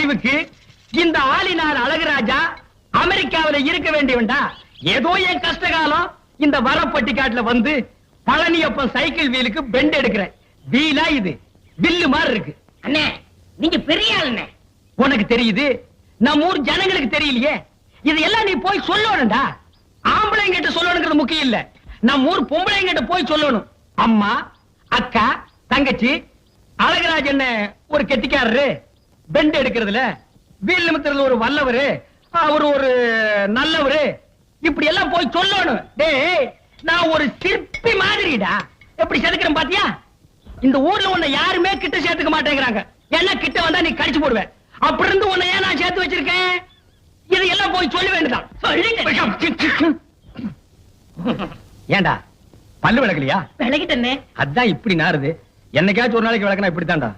அறிவுக்கு இந்த ஆளினார் அழகுராஜா அமெரிக்காவில இருக்க வேண்டியவன்டா. ஏதோ என் கஷ்ட காலம் இந்த வரப்பட்டிக்காட்டுல வந்து பழனியப்பன் சைக்கிள் வீலுக்கு பெண்ட் எடுக்கிறேன். வீலா இது வில்லு மாதிரி இருக்கு. அண்ணே நீங்க பெரிய ஆளுண்ணே. உனக்கு தெரியுது, நம்ம ஊர் ஜனங்களுக்கு தெரியலையே. இதெல்லாம் நீ போய் சொல்லணும்டா. ஆம்பளைங்கிட்ட சொல்லணுங்கிறது முக்கியம் இல்ல, நம்ம ஊர் பொம்பளைங்கிட்ட போய் சொல்லணும். அம்மா, அக்கா, தங்கச்சி, அழகராஜன் ஒரு கெட்டிக்காரரு, பெண்ட் எடுக்கிறதுல வீல் நிமித்துறதுல ஒரு வல்லவரு, அவர் ஒரு நல்லவரு, இப்படி எல்லாம் போய் சொல்லணும். டேய், நான் ஒரு சிற்பி மாதிரிடா. எப்படி செதுக்கிறேன் பாத்தியா? இந்த ஊர்ல உன்னை யாருமே கிட்ட சேர்த்துக்க மாட்டேங்கிறாங்க. ஏன்னா கிட்ட வந்தா நீ கடிச்சு போடுவேன். அப்படி இருந்து உன்னை ஏன் நான் சேர்த்து வச்சிருக்கேன்? இதையெல்லாம் போய் சொல்ல வேண்டியதான். ஏண்டா பல்லு விளக்கலையா? விளக்கிட்டே. அதான் இப்படி நாருது. என்னைக்காச்சும் ஒரு நாளைக்கு விளக்கனா இப்படித்தான்டா.